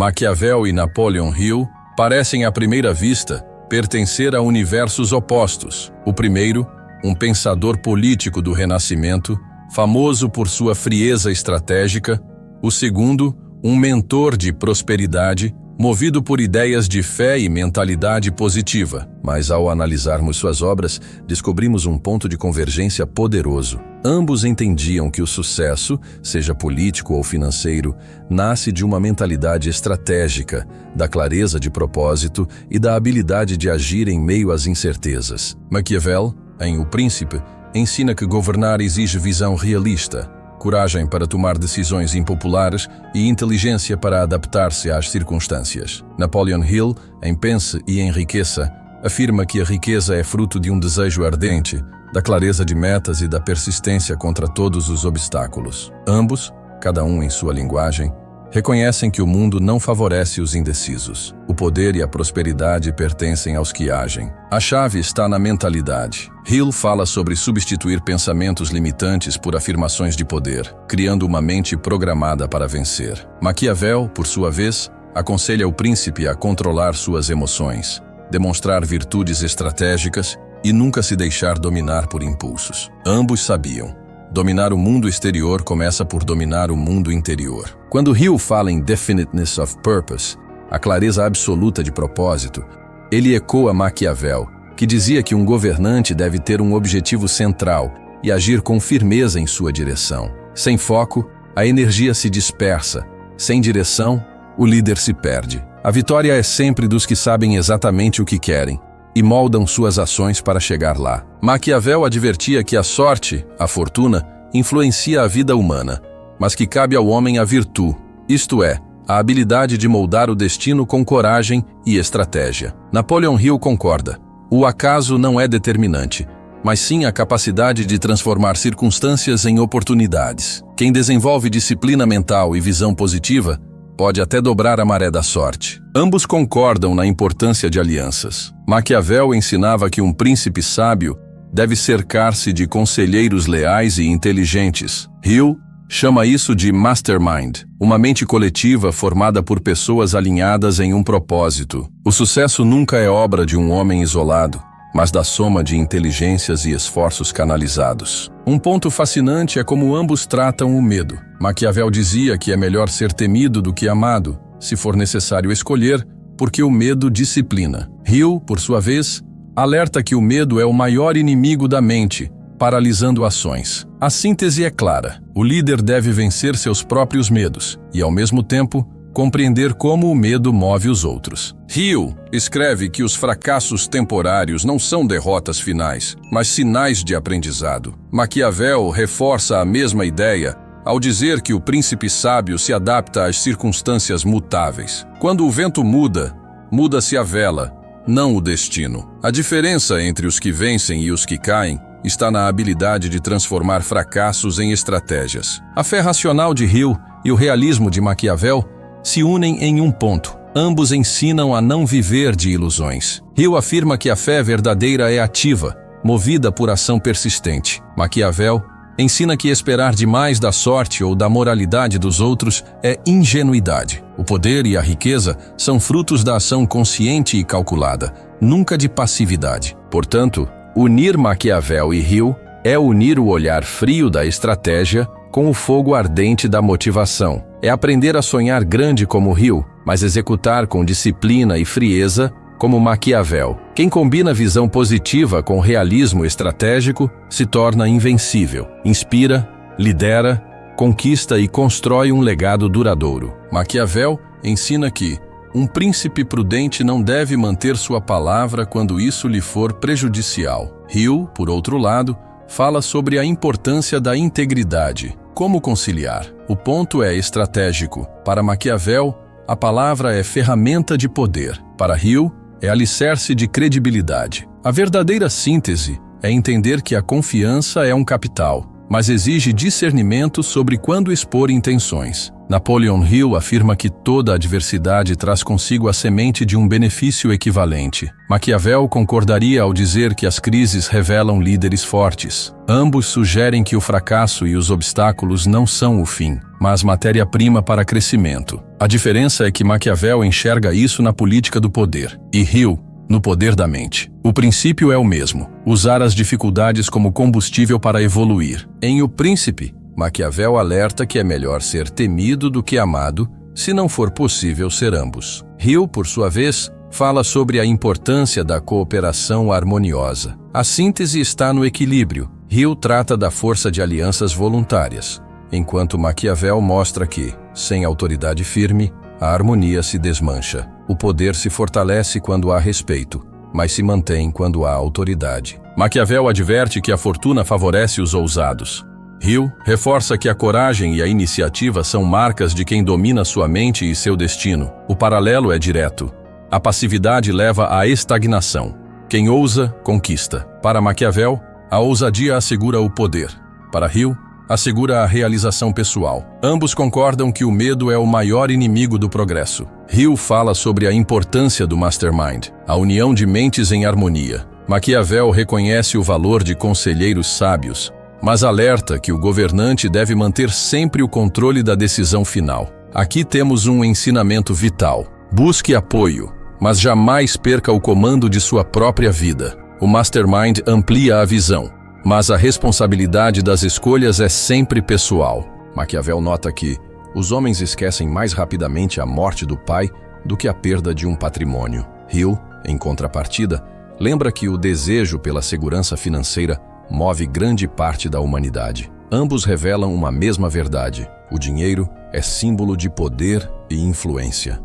Maquiavel e Napoleon Hill parecem à primeira vista pertencer a universos opostos. O primeiro, um pensador político do Renascimento, famoso por sua frieza estratégica. O segundo, um mentor de prosperidade, movido por ideias de fé e mentalidade positiva. Mas ao analisarmos suas obras, descobrimos um ponto de convergência poderoso. Ambos entendiam que o sucesso, seja político ou financeiro, nasce de uma mentalidade estratégica, da clareza de propósito e da habilidade de agir em meio às incertezas. Maquiavel, em O Príncipe, ensina que governar exige visão realista, coragem para tomar decisões impopulares e inteligência para adaptar-se às circunstâncias. Napoleon Hill, em Pense e Enriqueça, afirma que a riqueza é fruto de um desejo ardente, da clareza de metas e da persistência contra todos os obstáculos. Ambos, cada um em sua linguagem, reconhecem que o mundo não favorece os indecisos. O poder e a prosperidade pertencem aos que agem. A chave está na mentalidade. Hill fala sobre substituir pensamentos limitantes por afirmações de poder, criando uma mente programada para vencer. Maquiavel, por sua vez, aconselha o príncipe a controlar suas emoções, demonstrar virtudes estratégicas e nunca se deixar dominar por impulsos. Ambos sabiam: dominar o mundo exterior começa por dominar o mundo interior. Quando Hill fala em definiteness of purpose, a clareza absoluta de propósito, ele ecoa Maquiavel, que dizia que um governante deve ter um objetivo central e agir com firmeza em sua direção. Sem foco, a energia se dispersa. Sem direção, o líder se perde. A vitória é sempre dos que sabem exatamente o que querem e moldam suas ações para chegar lá. Maquiavel advertia que a sorte, a fortuna, influencia a vida humana, mas que cabe ao homem a virtude, isto é, a habilidade de moldar o destino com coragem e estratégia. Napoleon Hill concorda: o acaso não é determinante, mas sim a capacidade de transformar circunstâncias em oportunidades. Quem desenvolve disciplina mental e visão positiva pode até dobrar a maré da sorte. Ambos concordam na importância de alianças. Maquiavel ensinava que um príncipe sábio deve cercar-se de conselheiros leais e inteligentes. Hill chama isso de mastermind, uma mente coletiva formada por pessoas alinhadas em um propósito. O sucesso nunca é obra de um homem isolado, mas da soma de inteligências e esforços canalizados. Um ponto fascinante é como ambos tratam o medo. Maquiavel dizia que é melhor ser temido do que amado, se for necessário escolher, porque o medo disciplina. Hill, por sua vez, alerta que o medo é o maior inimigo da mente, paralisando ações. A síntese é clara: o líder deve vencer seus próprios medos e, ao mesmo tempo, compreender como o medo move os outros. Hill escreve que os fracassos temporários não são derrotas finais, mas sinais de aprendizado. Maquiavel reforça a mesma ideia ao dizer que o príncipe sábio se adapta às circunstâncias mutáveis. Quando o vento muda, muda-se a vela, não o destino. A diferença entre os que vencem e os que caem está na habilidade de transformar fracassos em estratégias. A fé racional de Hill e o realismo de Maquiavel se unem em um ponto: ambos ensinam a não viver de ilusões. Hill afirma que a fé verdadeira é ativa, movida por ação persistente. Maquiavel ensina que esperar demais da sorte ou da moralidade dos outros é ingenuidade. O poder e a riqueza são frutos da ação consciente e calculada, nunca de passividade. Portanto, unir Maquiavel e Hill é unir o olhar frio da estratégia com o fogo ardente da motivação. É aprender a sonhar grande como Hill, mas executar com disciplina e frieza como Maquiavel. Quem combina visão positiva com realismo estratégico se torna invencível. Inspira, lidera, conquista e constrói um legado duradouro. Maquiavel ensina que um príncipe prudente não deve manter sua palavra quando isso lhe for prejudicial. Hill, por outro lado, fala sobre a importância da integridade. Como conciliar? O ponto é estratégico. Para Maquiavel, a palavra é ferramenta de poder. Para Hill, é alicerce de credibilidade. A verdadeira síntese é entender que a confiança é um capital, mas exige discernimento sobre quando expor intenções. Napoleon Hill afirma que toda adversidade traz consigo a semente de um benefício equivalente. Maquiavel concordaria ao dizer que as crises revelam líderes fortes. Ambos sugerem que o fracasso e os obstáculos não são o fim, mas matéria-prima para crescimento. A diferença é que Maquiavel enxerga isso na política do poder, e Hill no poder da mente. O princípio é o mesmo: usar as dificuldades como combustível para evoluir. Em O Príncipe, Maquiavel alerta que é melhor ser temido do que amado, se não for possível ser ambos. Hill, por sua vez, fala sobre a importância da cooperação harmoniosa. A síntese está no equilíbrio. Hill trata da força de alianças voluntárias, enquanto Maquiavel mostra que, sem autoridade firme, a harmonia se desmancha. O poder se fortalece quando há respeito, mas se mantém quando há autoridade. Maquiavel adverte que a fortuna favorece os ousados. Hill reforça que a coragem e a iniciativa são marcas de quem domina sua mente e seu destino. O paralelo é direto. A passividade leva à estagnação. Quem ousa, conquista. Para Maquiavel, a ousadia assegura o poder. Para Hill, assegura a realização pessoal. Ambos concordam que o medo é o maior inimigo do progresso. Hill fala sobre a importância do mastermind, a união de mentes em harmonia. Maquiavel reconhece o valor de conselheiros sábios, mas alerta que o governante deve manter sempre o controle da decisão final. Aqui temos um ensinamento vital. Busque apoio, mas jamais perca o comando de sua própria vida. O mastermind amplia a visão, mas a responsabilidade das escolhas é sempre pessoal. Maquiavel nota que os homens esquecem mais rapidamente a morte do pai do que a perda de um patrimônio. Hill, em contrapartida, lembra que o desejo pela segurança financeira move grande parte da humanidade. Ambos revelam uma mesma verdade: o dinheiro é símbolo de poder e influência.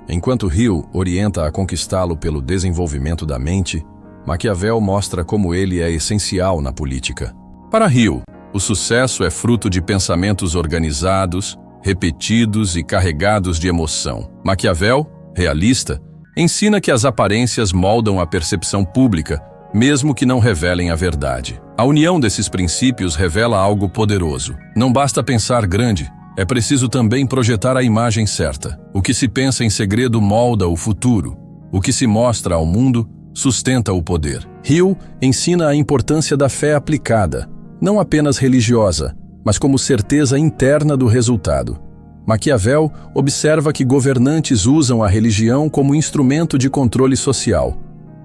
Enquanto Hill orienta a conquistá-lo pelo desenvolvimento da mente, Maquiavel mostra como ele é essencial na política. Para Hill, o sucesso é fruto de pensamentos organizados, repetidos e carregados de emoção. Maquiavel, realista, ensina que as aparências moldam a percepção pública, mesmo que não revelem a verdade. A união desses princípios revela algo poderoso. Não basta pensar grande, é preciso também projetar a imagem certa. O que se pensa em segredo molda o futuro. O que se mostra ao mundo sustenta o poder. Hill ensina a importância da fé aplicada, não apenas religiosa, mas como certeza interna do resultado. Maquiavel observa que governantes usam a religião como instrumento de controle social.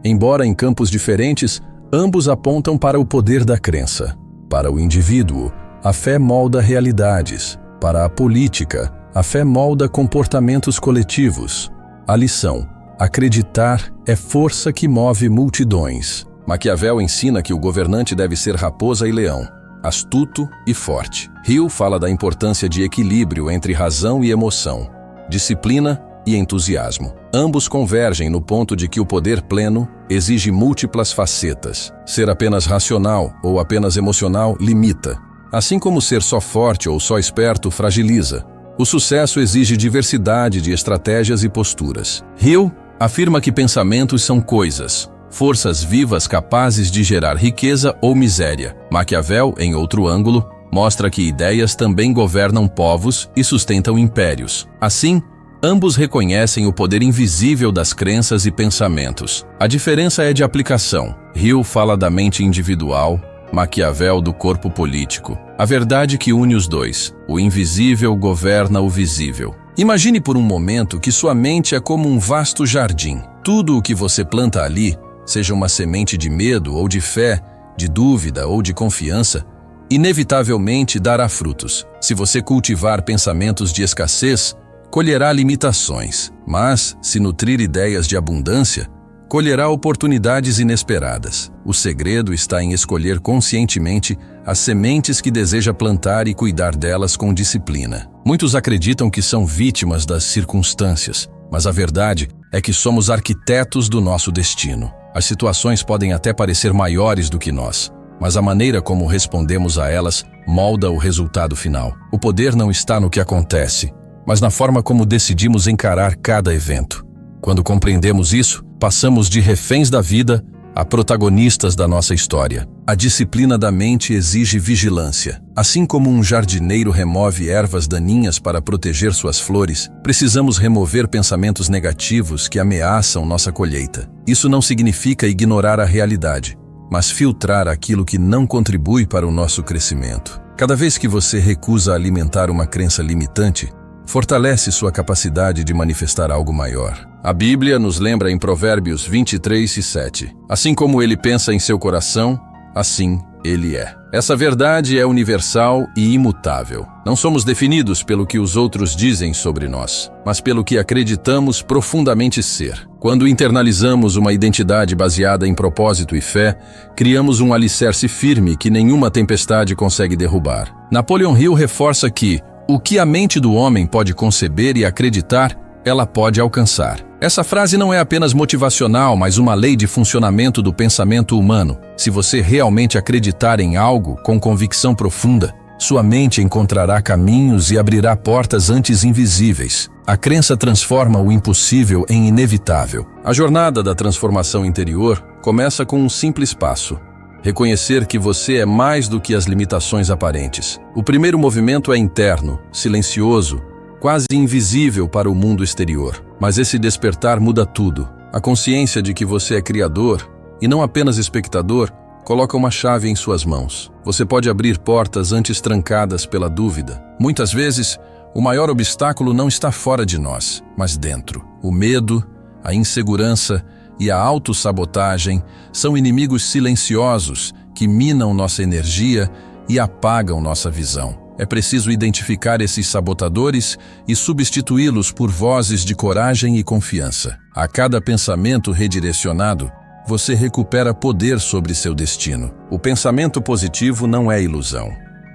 Embora em campos diferentes, ambos apontam para o poder da crença. Para o indivíduo, a fé molda realidades. Para a política, a fé molda comportamentos coletivos. A lição: acreditar é força que move multidões. Maquiavel ensina que o governante deve ser raposa e leão, astuto e forte. Hill fala da importância de equilíbrio entre razão e emoção, disciplina e entusiasmo. Ambos convergem no ponto de que o poder pleno exige múltiplas facetas. Ser apenas racional ou apenas emocional limita. Assim como ser só forte ou só esperto fragiliza. O sucesso exige diversidade de estratégias e posturas. Hill afirma que pensamentos são coisas, forças vivas capazes de gerar riqueza ou miséria. Maquiavel, em outro ângulo, mostra que ideias também governam povos e sustentam impérios. Assim, ambos reconhecem o poder invisível das crenças e pensamentos. A diferença é de aplicação. Hill fala da mente individual, Maquiavel do corpo político. A verdade que une os dois: o invisível governa o visível. Imagine por um momento que sua mente é como um vasto jardim. Tudo o que você planta ali, seja uma semente de medo ou de fé, de dúvida ou de confiança, inevitavelmente dará frutos. Se você cultivar pensamentos de escassez, colherá limitações, mas, se nutrir ideias de abundância, colherá oportunidades inesperadas. O segredo está em escolher conscientemente as sementes que deseja plantar e cuidar delas com disciplina. Muitos acreditam que são vítimas das circunstâncias, mas a verdade é que somos arquitetos do nosso destino. As situações podem até parecer maiores do que nós, mas a maneira como respondemos a elas molda o resultado final. O poder não está no que acontece, mas na forma como decidimos encarar cada evento. Quando compreendemos isso, passamos de reféns da vida a protagonistas da nossa história. A disciplina da mente exige vigilância. Assim como um jardineiro remove ervas daninhas para proteger suas flores, precisamos remover pensamentos negativos que ameaçam nossa colheita. Isso não significa ignorar a realidade, mas filtrar aquilo que não contribui para o nosso crescimento. Cada vez que você recusa alimentar uma crença limitante, fortalece sua capacidade de manifestar algo maior. A Bíblia nos lembra em Provérbios 23:7. Assim como ele pensa em seu coração, assim ele é. Essa verdade é universal e imutável. Não somos definidos pelo que os outros dizem sobre nós, mas pelo que acreditamos profundamente ser. Quando internalizamos uma identidade baseada em propósito e fé, criamos um alicerce firme que nenhuma tempestade consegue derrubar. Napoleon Hill reforça que o que a mente do homem pode conceber e acreditar, ela pode alcançar. Essa frase não é apenas motivacional, mas uma lei de funcionamento do pensamento humano. Se você realmente acreditar em algo com convicção profunda, sua mente encontrará caminhos e abrirá portas antes invisíveis. A crença transforma o impossível em inevitável. A jornada da transformação interior começa com um simples passo: reconhecer que você é mais do que as limitações aparentes. O primeiro movimento é interno, silencioso, quase invisível para o mundo exterior. Mas esse despertar muda tudo. A consciência de que você é criador, e não apenas espectador, coloca uma chave em suas mãos. Você pode abrir portas antes trancadas pela dúvida. Muitas vezes, o maior obstáculo não está fora de nós, mas dentro. O medo, a insegurança e a autossabotagem são inimigos silenciosos que minam nossa energia e apagam nossa visão. É preciso identificar esses sabotadores e substituí-los por vozes de coragem e confiança. A cada pensamento redirecionado, você recupera poder sobre seu destino. O pensamento positivo não é ilusão,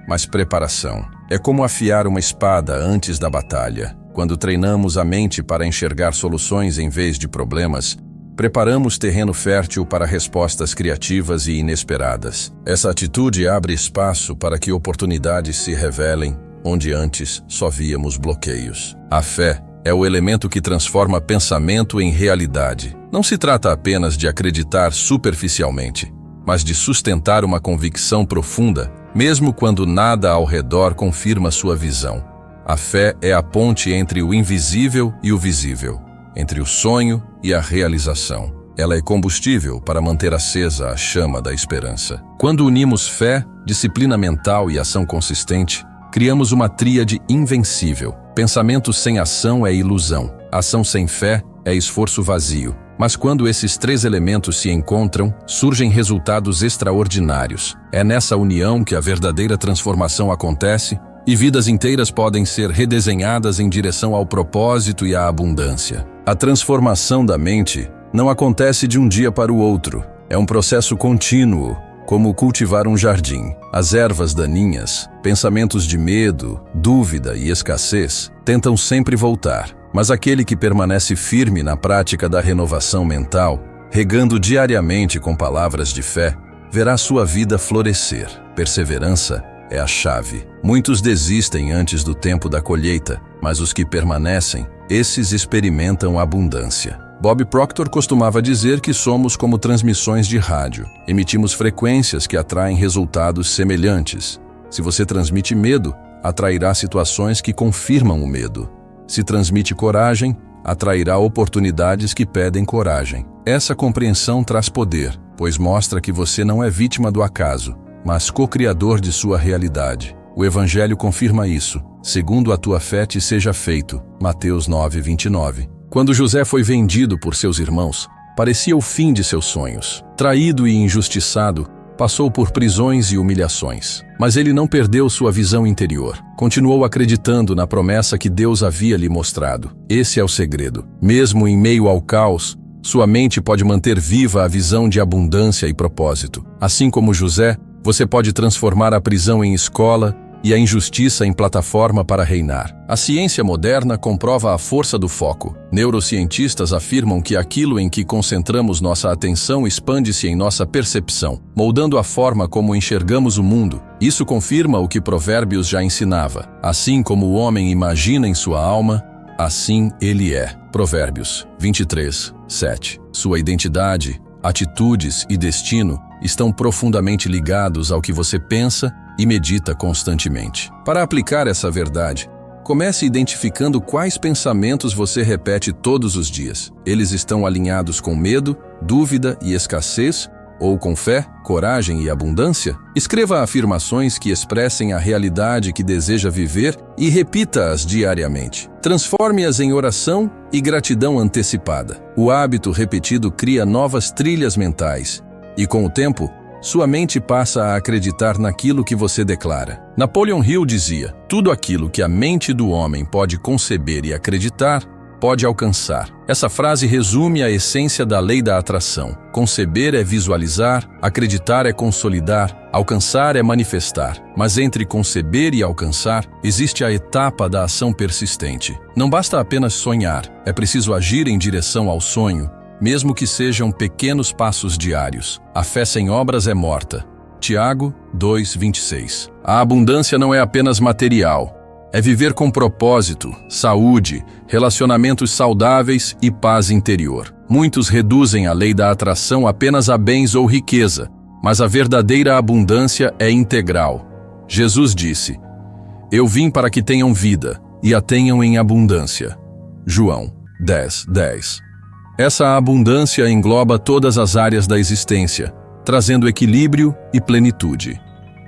mas preparação. É como afiar uma espada antes da batalha. Quando treinamos a mente para enxergar soluções em vez de problemas, preparamos terreno fértil para respostas criativas e inesperadas. Essa atitude abre espaço para que oportunidades se revelem, onde antes só víamos bloqueios. A fé é o elemento que transforma pensamento em realidade. Não se trata apenas de acreditar superficialmente, mas de sustentar uma convicção profunda, mesmo quando nada ao redor confirma sua visão. A fé é a ponte entre o invisível e o visível, entre o sonho e a realização. Ela é combustível para manter acesa a chama da esperança. Quando unimos fé, disciplina mental e ação consistente, criamos uma tríade invencível. Pensamento sem ação é ilusão. Ação sem fé é esforço vazio. Mas quando esses três elementos se encontram, surgem resultados extraordinários. É nessa união que a verdadeira transformação acontece e vidas inteiras podem ser redesenhadas em direção ao propósito e à abundância. A transformação da mente não acontece de um dia para o outro. É um processo contínuo, como cultivar um jardim. As ervas daninhas, pensamentos de medo, dúvida e escassez, tentam sempre voltar. Mas aquele que permanece firme na prática da renovação mental, regando diariamente com palavras de fé, verá sua vida florescer. Perseverança é a chave. Muitos desistem antes do tempo da colheita, mas os que permanecem, esses experimentam abundância. Bob Proctor costumava dizer que somos como transmissões de rádio. Emitimos frequências que atraem resultados semelhantes. Se você transmite medo, atrairá situações que confirmam o medo. Se transmite coragem, atrairá oportunidades que pedem coragem. Essa compreensão traz poder, pois mostra que você não é vítima do acaso, mas co-criador de sua realidade. O Evangelho confirma isso. Segundo a tua fé te seja feito. Mateus 9:29. Quando José foi vendido por seus irmãos, parecia o fim de seus sonhos. Traído e injustiçado, passou por prisões e humilhações. Mas ele não perdeu sua visão interior. Continuou acreditando na promessa que Deus havia lhe mostrado. Esse é o segredo. Mesmo em meio ao caos, sua mente pode manter viva a visão de abundância e propósito. Assim como José, você pode transformar a prisão em escola e a injustiça em plataforma para reinar. A ciência moderna comprova a força do foco. Neurocientistas afirmam que aquilo em que concentramos nossa atenção expande-se em nossa percepção, moldando a forma como enxergamos o mundo. Isso confirma o que Provérbios já ensinava. Assim como o homem imagina em sua alma, assim ele é. Provérbios 23:7. Sua identidade, atitudes e destino estão profundamente ligados ao que você pensa e medita constantemente. Para aplicar essa verdade, comece identificando quais pensamentos você repete todos os dias. Eles estão alinhados com medo, dúvida e escassez, ou com fé, coragem e abundância? Escreva afirmações que expressem a realidade que deseja viver e repita-as diariamente. Transforme-as em oração e gratidão antecipada. O hábito repetido cria novas trilhas mentais e, com o tempo, sua mente passa a acreditar naquilo que você declara. Napoleon Hill dizia: tudo aquilo que a mente do homem pode conceber e acreditar, pode alcançar. Essa frase resume a essência da lei da atração. Conceber é visualizar, acreditar é consolidar, alcançar é manifestar. Mas entre conceber e alcançar, existe a etapa da ação persistente. Não basta apenas sonhar, é preciso agir em direção ao sonho, mesmo que sejam pequenos passos diários. A fé sem obras é morta. Tiago 2:26. A abundância não é apenas material. É viver com propósito, saúde, relacionamentos saudáveis e paz interior. Muitos reduzem a lei da atração apenas a bens ou riqueza, mas a verdadeira abundância é integral. Jesus disse: eu vim para que tenham vida e a tenham em abundância. João 10:10. Essa abundância engloba todas as áreas da existência, trazendo equilíbrio e plenitude.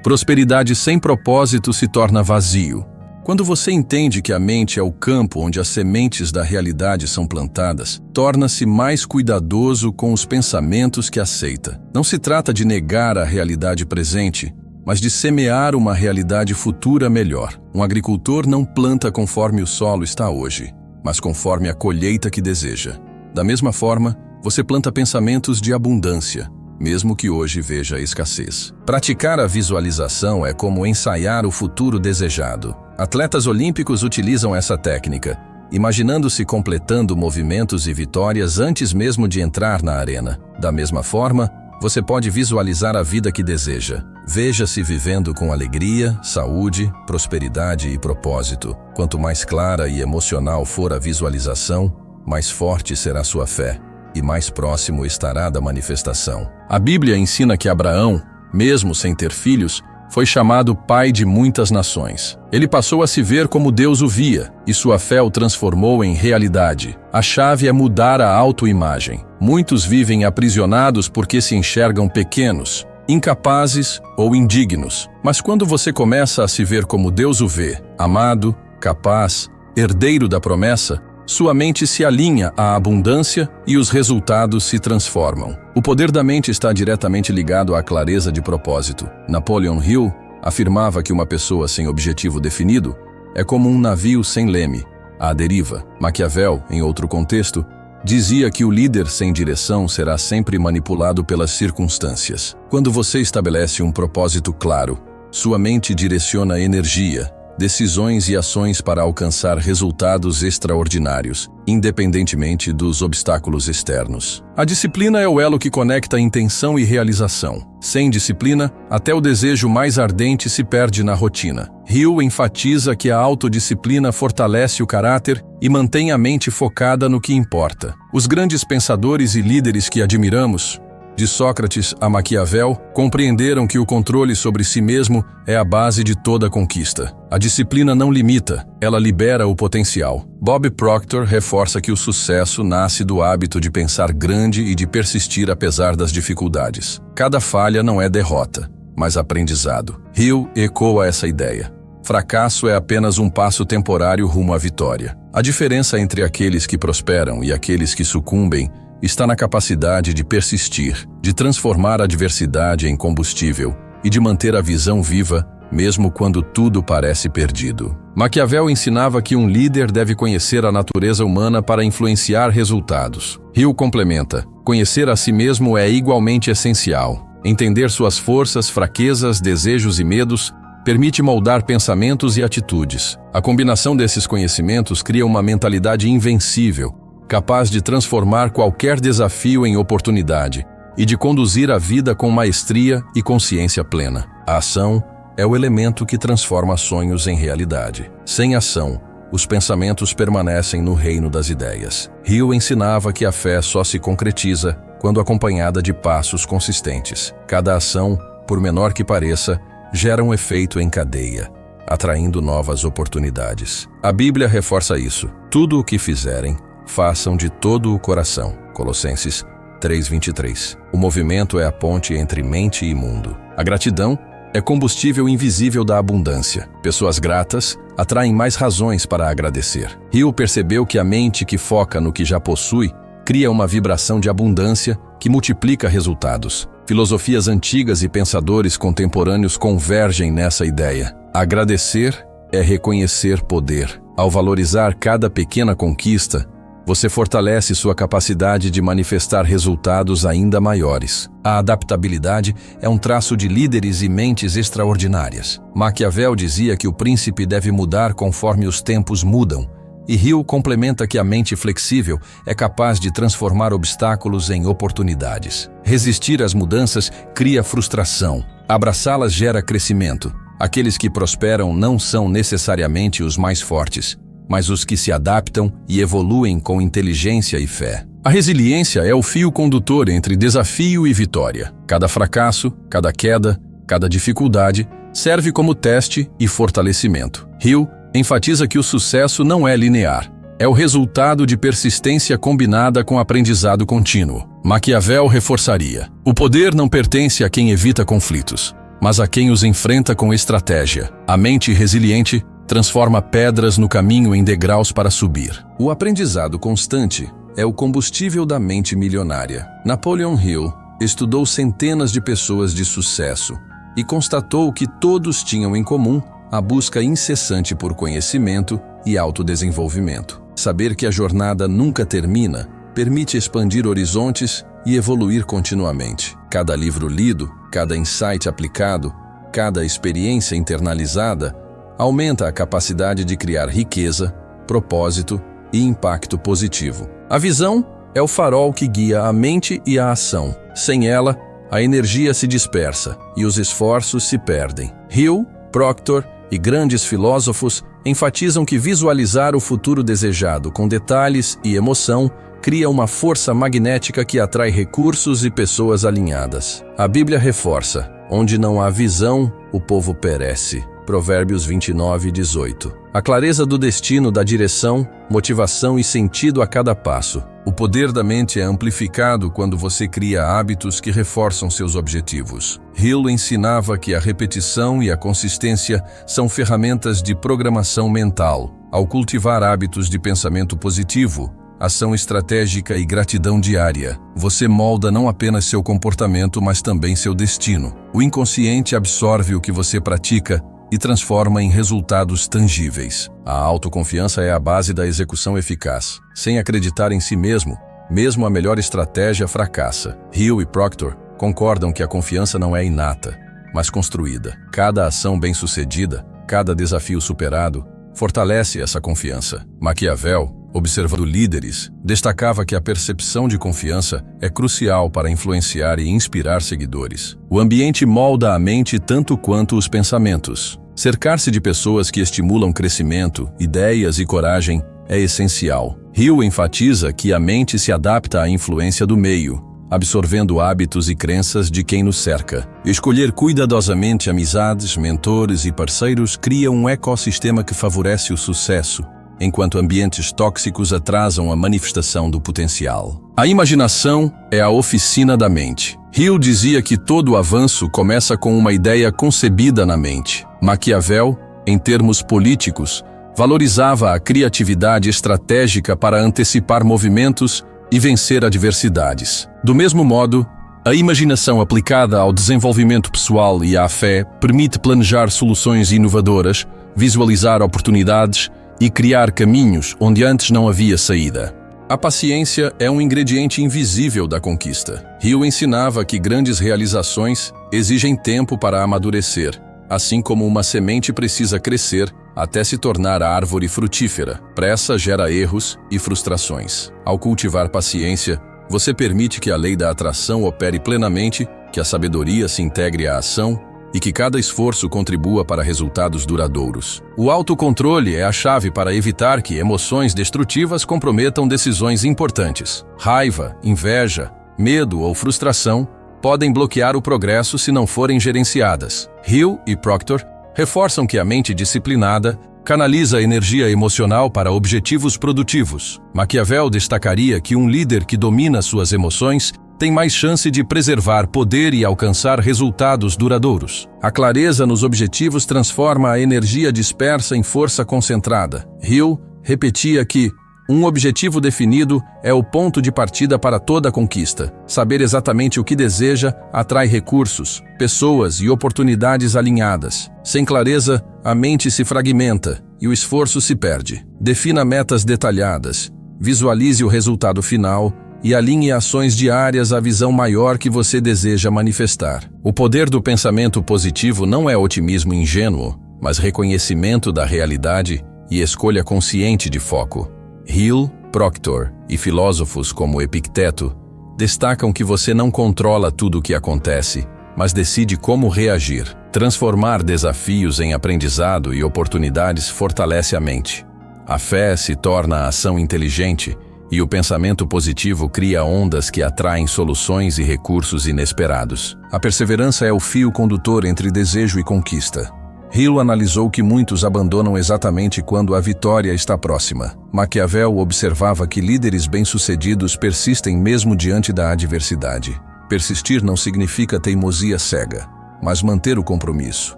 Prosperidade sem propósito se torna vazio. Quando você entende que a mente é o campo onde as sementes da realidade são plantadas, torna-se mais cuidadoso com os pensamentos que aceita. Não se trata de negar a realidade presente, mas de semear uma realidade futura melhor. Um agricultor não planta conforme o solo está hoje, mas conforme a colheita que deseja. Da mesma forma, você planta pensamentos de abundância, mesmo que hoje veja escassez. Praticar a visualização é como ensaiar o futuro desejado. Atletas olímpicos utilizam essa técnica, imaginando-se completando movimentos e vitórias antes mesmo de entrar na arena. Da mesma forma, você pode visualizar a vida que deseja. Veja-se vivendo com alegria, saúde, prosperidade e propósito. Quanto mais clara e emocional for a visualização, mais forte será sua fé e mais próximo estará da manifestação. A Bíblia ensina que Abraão, mesmo sem ter filhos, foi chamado pai de muitas nações. Ele passou a se ver como Deus o via, e sua fé o transformou em realidade. A chave é mudar a autoimagem. Muitos vivem aprisionados porque se enxergam pequenos, incapazes ou indignos. Mas quando você começa a se ver como Deus o vê, amado, capaz, herdeiro da promessa, sua mente se alinha à abundância e os resultados se transformam. O poder da mente está diretamente ligado à clareza de propósito. Napoleon Hill afirmava que uma pessoa sem objetivo definido é como um navio sem leme, à deriva. Maquiavel, em outro contexto, dizia que o líder sem direção será sempre manipulado pelas circunstâncias. Quando você estabelece um propósito claro, sua mente direciona energia, decisões e ações para alcançar resultados extraordinários, independentemente dos obstáculos externos. A disciplina é o elo que conecta intenção e realização. Sem disciplina, até o desejo mais ardente se perde na rotina. Hill enfatiza que a autodisciplina fortalece o caráter e mantém a mente focada no que importa. Os grandes pensadores e líderes que admiramos, de Sócrates a Maquiavel, compreenderam que o controle sobre si mesmo é a base de toda conquista. A disciplina não limita, ela libera o potencial. Bob Proctor reforça que o sucesso nasce do hábito de pensar grande e de persistir apesar das dificuldades. Cada falha não é derrota, mas aprendizado. Hill ecoa essa ideia. Fracasso é apenas um passo temporário rumo à vitória. A diferença entre aqueles que prosperam e aqueles que sucumbem está na capacidade de persistir, de transformar a adversidade em combustível e de manter a visão viva, mesmo quando tudo parece perdido. Maquiavel ensinava que um líder deve conhecer a natureza humana para influenciar resultados. Hill complementa: conhecer a si mesmo é igualmente essencial. Entender suas forças, fraquezas, desejos e medos permite moldar pensamentos e atitudes. A combinação desses conhecimentos cria uma mentalidade invencível, capaz de transformar qualquer desafio em oportunidade e de conduzir a vida com maestria e consciência plena. A ação é o elemento que transforma sonhos em realidade. Sem ação, os pensamentos permanecem no reino das ideias. Hill ensinava que a fé só se concretiza quando acompanhada de passos consistentes. Cada ação, por menor que pareça, gera um efeito em cadeia, atraindo novas oportunidades. A Bíblia reforça isso. Tudo o que fizerem, façam de todo o coração. Colossenses 3:23. O movimento é a ponte entre mente e mundo. A gratidão é combustível invisível da abundância. Pessoas gratas atraem mais razões para agradecer. Hill percebeu que a mente que foca no que já possui cria uma vibração de abundância que multiplica resultados. Filosofias antigas e pensadores contemporâneos convergem nessa ideia. Agradecer é reconhecer poder. Ao valorizar cada pequena conquista, você fortalece sua capacidade de manifestar resultados ainda maiores. A adaptabilidade é um traço de líderes e mentes extraordinárias. Maquiavel dizia que o príncipe deve mudar conforme os tempos mudam, e Hill complementa que a mente flexível é capaz de transformar obstáculos em oportunidades. Resistir às mudanças cria frustração. Abraçá-las gera crescimento. Aqueles que prosperam não são necessariamente os mais fortes, mas os que se adaptam e evoluem com inteligência e fé. A resiliência é o fio condutor entre desafio e vitória. Cada fracasso, cada queda, cada dificuldade serve como teste e fortalecimento. Hill enfatiza que o sucesso não é linear. É o resultado de persistência combinada com aprendizado contínuo. Maquiavel reforçaria: o poder não pertence a quem evita conflitos, mas a quem os enfrenta com estratégia. A mente resiliente transforma pedras no caminho em degraus para subir. O aprendizado constante é o combustível da mente milionária. Napoleon Hill estudou centenas de pessoas de sucesso e constatou que todos tinham em comum a busca incessante por conhecimento e autodesenvolvimento. Saber que a jornada nunca termina permite expandir horizontes e evoluir continuamente. Cada livro lido, cada insight aplicado, cada experiência internalizada aumenta a capacidade de criar riqueza, propósito e impacto positivo. A visão é o farol que guia a mente e a ação. Sem ela, a energia se dispersa e os esforços se perdem. Hill, Proctor e grandes filósofos enfatizam que visualizar o futuro desejado com detalhes e emoção cria uma força magnética que atrai recursos e pessoas alinhadas. A Bíblia reforça: onde não há visão, o povo perece. Provérbios 29:18. A clareza do destino dá direção, motivação e sentido a cada passo. O poder da mente é amplificado quando você cria hábitos que reforçam seus objetivos. Hill ensinava que a repetição e a consistência são ferramentas de programação mental. Ao cultivar hábitos de pensamento positivo, ação estratégica e gratidão diária, você molda não apenas seu comportamento, mas também seu destino. O inconsciente absorve o que você pratica e transforma em resultados tangíveis. A autoconfiança é a base da execução eficaz. Sem acreditar em si mesmo a melhor estratégia fracassa. Hill e Proctor concordam que a confiança não é inata, mas construída. Cada ação bem-sucedida, cada desafio superado, fortalece essa confiança. Maquiavel, observando líderes, destacava que a percepção de confiança é crucial para influenciar e inspirar seguidores. O ambiente molda a mente tanto quanto os pensamentos. Cercar-se de pessoas que estimulam crescimento, ideias e coragem é essencial. Hill enfatiza que a mente se adapta à influência do meio, absorvendo hábitos e crenças de quem nos cerca. Escolher cuidadosamente amizades, mentores e parceiros cria um ecossistema que favorece o sucesso, enquanto ambientes tóxicos atrasam a manifestação do potencial. A imaginação é a oficina da mente. Hill dizia que todo avanço começa com uma ideia concebida na mente. Maquiavel, em termos políticos, valorizava a criatividade estratégica para antecipar movimentos e vencer adversidades. Do mesmo modo, a imaginação aplicada ao desenvolvimento pessoal e à fé permite planejar soluções inovadoras, visualizar oportunidades e criar caminhos onde antes não havia saída. A paciência é um ingrediente invisível da conquista. Hill ensinava que grandes realizações exigem tempo para amadurecer, assim como uma semente precisa crescer até se tornar árvore frutífera. Pressa gera erros e frustrações. Ao cultivar paciência, você permite que a lei da atração opere plenamente, que a sabedoria se integre à ação e que cada esforço contribua para resultados duradouros. O autocontrole é a chave para evitar que emoções destrutivas comprometam decisões importantes. Raiva, inveja, medo ou frustração podem bloquear o progresso se não forem gerenciadas. Hill e Proctor reforçam que a mente disciplinada canaliza a energia emocional para objetivos produtivos. Maquiavel destacaria que um líder que domina suas emoções tem mais chance de preservar poder e alcançar resultados duradouros. A clareza nos objetivos transforma a energia dispersa em força concentrada. Hill repetia que um objetivo definido é o ponto de partida para toda conquista. Saber exatamente o que deseja atrai recursos, pessoas e oportunidades alinhadas. Sem clareza, a mente se fragmenta e o esforço se perde. Defina metas detalhadas, visualize o resultado final e alinhe ações diárias à visão maior que você deseja manifestar. O poder do pensamento positivo não é otimismo ingênuo, mas reconhecimento da realidade e escolha consciente de foco. Hill, Proctor e filósofos como Epicteto destacam que você não controla tudo o que acontece, mas decide como reagir. Transformar desafios em aprendizado e oportunidades fortalece a mente. A fé se torna a ação inteligente e o pensamento positivo cria ondas que atraem soluções e recursos inesperados. A perseverança é o fio condutor entre desejo e conquista. Hill analisou que muitos abandonam exatamente quando a vitória está próxima. Maquiavel observava que líderes bem-sucedidos persistem mesmo diante da adversidade. Persistir não significa teimosia cega, mas manter o compromisso,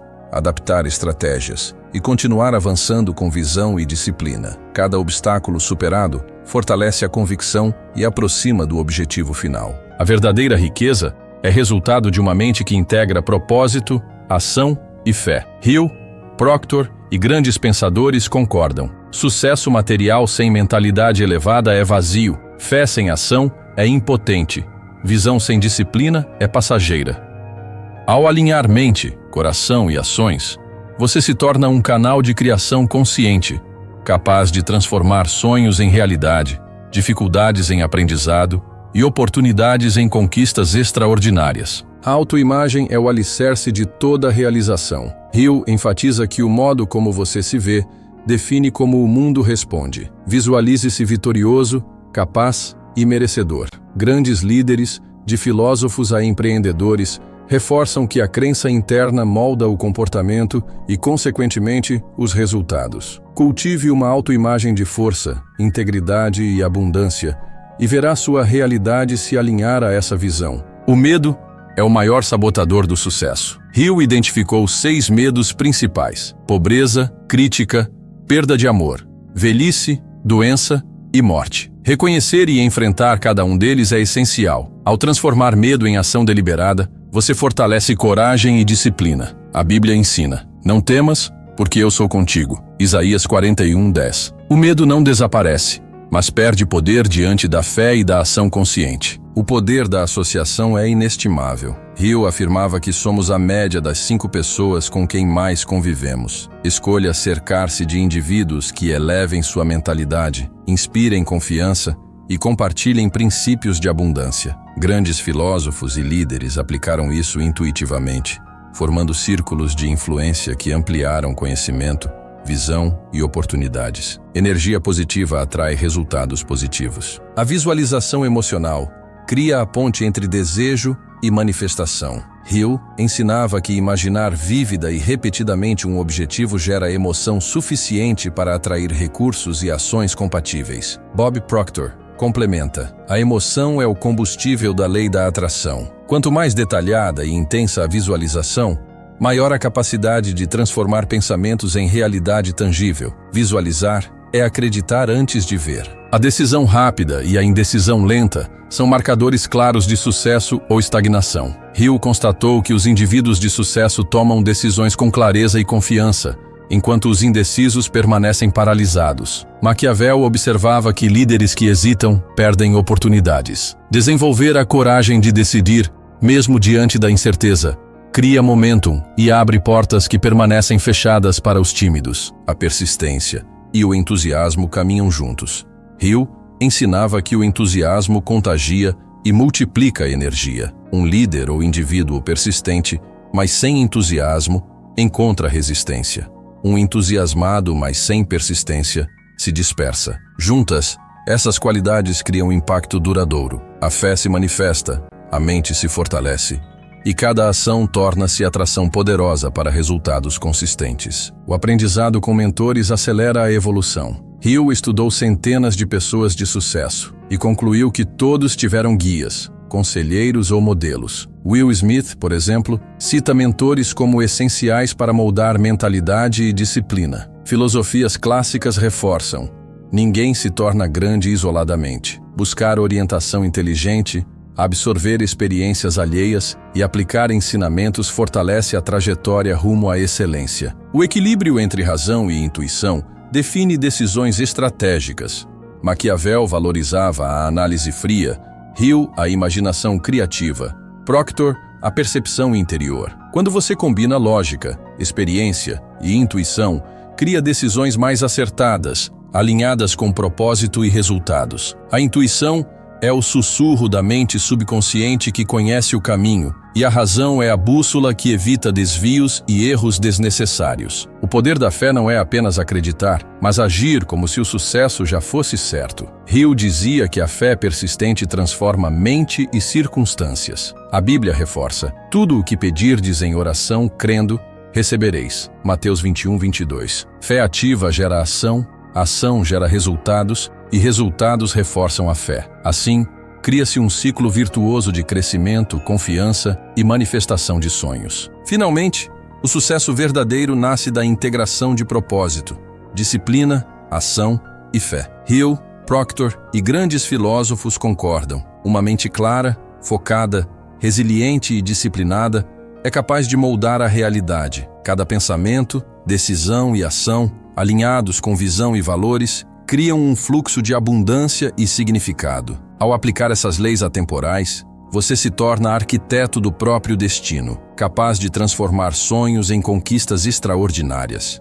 adaptar estratégias e continuar avançando com visão e disciplina. Cada obstáculo superado fortalece a convicção e aproxima do objetivo final. A verdadeira riqueza é resultado de uma mente que integra propósito, ação e fé. Hill, Proctor e grandes pensadores concordam. Sucesso material sem mentalidade elevada é vazio. Fé sem ação é impotente. Visão sem disciplina é passageira. Ao alinhar mente, coração e ações, você se torna um canal de criação consciente, capaz de transformar sonhos em realidade, dificuldades em aprendizado e oportunidades em conquistas extraordinárias. A autoimagem é o alicerce de toda realização. Hill enfatiza que o modo como você se vê define como o mundo responde. Visualize-se vitorioso, capaz e merecedor. Grandes líderes, de filósofos a empreendedores, reforçam que a crença interna molda o comportamento e, consequentemente, os resultados. Cultive uma autoimagem de força, integridade e abundância, e verá sua realidade se alinhar a essa visão. O medo é o maior sabotador do sucesso. Hill identificou 6 medos principais: pobreza, crítica, perda de amor, velhice, doença e morte. Reconhecer e enfrentar cada um deles é essencial. Ao transformar medo em ação deliberada, você fortalece coragem e disciplina. A Bíblia ensina: não temas, porque eu sou contigo. Isaías 41:10. O medo não desaparece, mas perde poder diante da fé e da ação consciente. O poder da associação é inestimável. Hill afirmava que somos a média das 5 pessoas com quem mais convivemos. Escolha cercar-se de indivíduos que elevem sua mentalidade, inspirem confiança e compartilhem princípios de abundância. Grandes filósofos e líderes aplicaram isso intuitivamente, formando círculos de influência que ampliaram conhecimento, visão e oportunidades. Energia positiva atrai resultados positivos. A visualização emocional cria a ponte entre desejo e manifestação. Hill ensinava que imaginar vívida e repetidamente um objetivo gera emoção suficiente para atrair recursos e ações compatíveis. Bob Proctor complementa: a emoção é o combustível da lei da atração. Quanto mais detalhada e intensa a visualização, maior a capacidade de transformar pensamentos em realidade tangível. Visualizar é acreditar antes de ver. A decisão rápida e a indecisão lenta são marcadores claros de sucesso ou estagnação. Hill constatou que os indivíduos de sucesso tomam decisões com clareza e confiança, enquanto os indecisos permanecem paralisados. Maquiavel observava que líderes que hesitam perdem oportunidades. Desenvolver a coragem de decidir, mesmo diante da incerteza, cria momentum e abre portas que permanecem fechadas para os tímidos. A persistência e o entusiasmo caminham juntos. Hill ensinava que o entusiasmo contagia e multiplica a energia. Um líder ou indivíduo persistente, mas sem entusiasmo, encontra resistência. Um entusiasmado, mas sem persistência, se dispersa. Juntas, essas qualidades criam impacto duradouro. A fé se manifesta, a mente se fortalece, e cada ação torna-se atração poderosa para resultados consistentes. O aprendizado com mentores acelera a evolução. Hill estudou centenas de pessoas de sucesso e concluiu que todos tiveram guias, conselheiros ou modelos. Will Smith, por exemplo, cita mentores como essenciais para moldar mentalidade e disciplina. Filosofias clássicas reforçam: ninguém se torna grande isoladamente. Buscar orientação inteligente, absorver experiências alheias e aplicar ensinamentos fortalece a trajetória rumo à excelência. O equilíbrio entre razão e intuição define decisões estratégicas. Maquiavel valorizava a análise fria, Hill a imaginação criativa, Proctor a percepção interior. Quando você combina lógica, experiência e intuição, cria decisões mais acertadas, alinhadas com propósito e resultados. A intuição é o sussurro da mente subconsciente que conhece o caminho, e a razão é a bússola que evita desvios e erros desnecessários. O poder da fé não é apenas acreditar, mas agir como se o sucesso já fosse certo. Hill dizia que a fé persistente transforma mente e circunstâncias. A Bíblia reforça: tudo o que pedirdes em oração, crendo, recebereis. Mateus 21:22. Fé ativa gera ação, ação gera resultados, e resultados reforçam a fé. Assim, cria-se um ciclo virtuoso de crescimento, confiança e manifestação de sonhos. Finalmente, o sucesso verdadeiro nasce da integração de propósito, disciplina, ação e fé. Hill, Proctor e grandes filósofos concordam: uma mente clara, focada, resiliente e disciplinada é capaz de moldar a realidade. Cada pensamento, decisão e ação, alinhados com visão e valores, criam um fluxo de abundância e significado. Ao aplicar essas leis atemporais, você se torna arquiteto do próprio destino, capaz de transformar sonhos em conquistas extraordinárias.